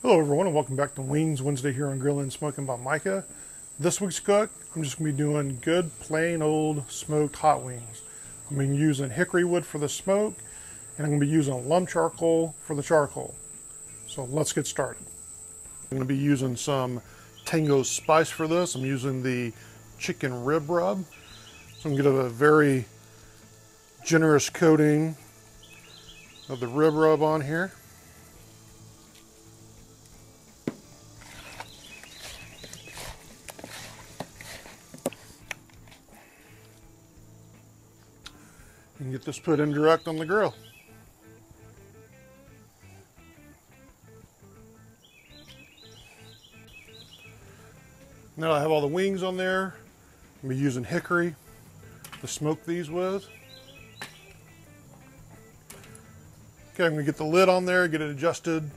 Hello everyone and welcome back to Wings Wednesday here on Grilling and Smoking by Micah. This week's cook, I'm just going to be doing good plain old smoked hot wings. I'm going to be using hickory wood for the smoke and I'm going to be using lump charcoal for the charcoal. So let's get started. I'm going to be using some Tango spice for this. I'm using the chicken rib rub. So I'm going to get a very generous coating of the rib rub on here. You can get this put in direct on the grill. Now I have all the wings on there. I'm going to be using hickory to smoke these with. Okay, I'm going to get the lid on there, get it adjusted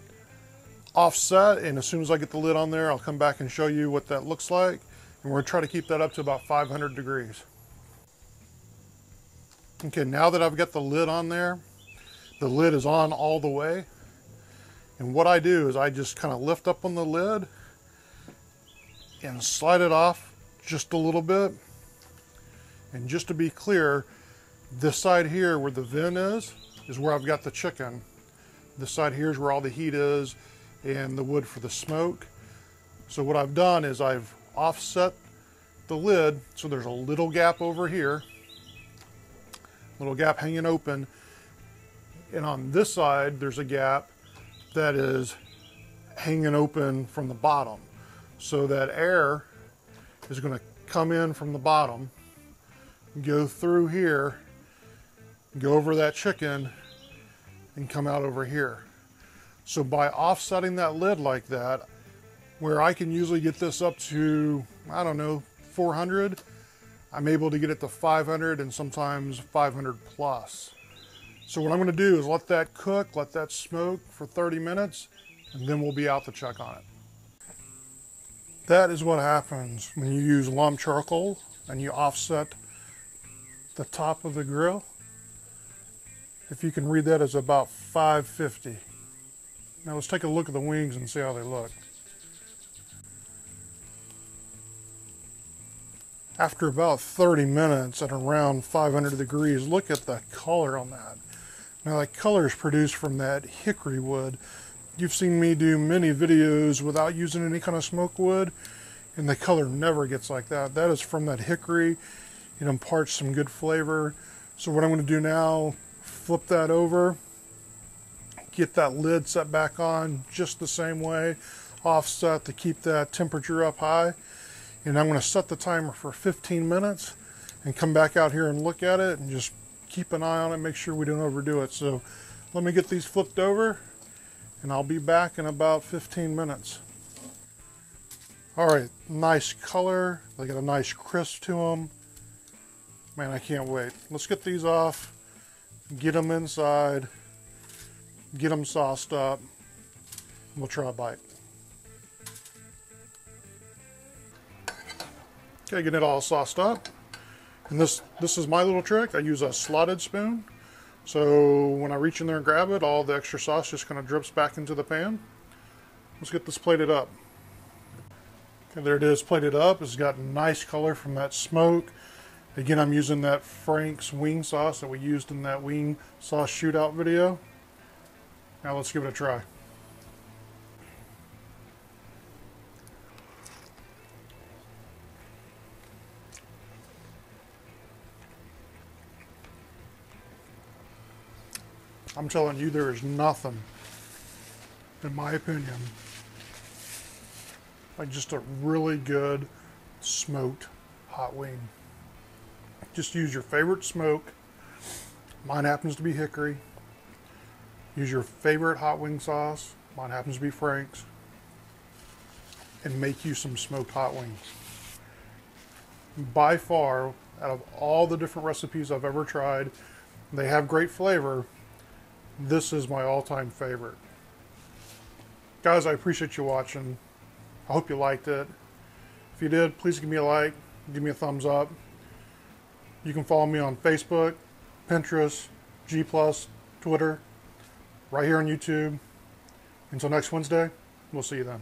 offset, and as soon as I get the lid on there, I'll come back and show you what that looks like. And we're going to try to keep that up to about 500 degrees. Okay, now that I've got the lid on there, the lid is on all the way. And what I do is I just kind of lift up on the lid and slide it off just a little bit. And just to be clear, this side here where the vent is where I've got the chicken. This side here is where all the heat is and the wood for the smoke. So what I've done is I've offset the lid so there's a little gap over here. Little gap hanging open, and on this side there's a gap that is hanging open from the bottom, so that air is going to come in from the bottom, go through here, go over that chicken, and come out over here. So by offsetting that lid like that, where I can usually get this up to, I don't know, 400, I'm able to get it to 500 and sometimes 500 plus. So what I'm going to do is let that cook, let that smoke for 30 minutes, and then we'll be out to check on it. That is what happens when you use lump charcoal and you offset the top of the grill. If you can read that, as about 550. Now let's take a look at the wings and see how they look. After about 30 minutes at around 500 degrees, look at the color on that. Now that color is produced from that hickory wood. You've seen me do many videos without using any kind of smoke wood, and the color never gets like that. That is from that hickory. It imparts some good flavor. So what I'm going to do now, flip that over, get that lid set back on just the same way, offset to keep that temperature up high. And I'm going to set the timer for 15 minutes and come back out here and look at it and just keep an eye on it, make sure we don't overdo it. So let me get these flipped over and I'll be back in about 15 minutes. All right, nice color. They got a nice crisp to them. Man, I can't wait. Let's get these off, get them inside, get them sauced up. We'll try a bite. Okay, getting it all sauced up. And this is my little trick. I use a slotted spoon. So when I reach in there and grab it, all the extra sauce just kind of drips back into the pan. Let's get this plated up. Okay, there it is, plated up. It's got nice color from that smoke. Again, I'm using that Frank's wing sauce that we used in that wing sauce shootout video. Now let's give it a try. I'm telling you, there is nothing, in my opinion, like just a really good smoked hot wing. Just use your favorite smoke. Mine happens to be hickory. Use your favorite hot wing sauce. Mine happens to be Frank's. And make you some smoked hot wings. By far, out of all the different recipes I've ever tried, they have great flavor. This is my all-time favorite. Guys, I appreciate you watching. I hope you liked it. If you did, please give me a like, give me a thumbs up. You can follow me on Facebook, Pinterest, G+, Twitter, right here on YouTube. Until next Wednesday, We'll see you then.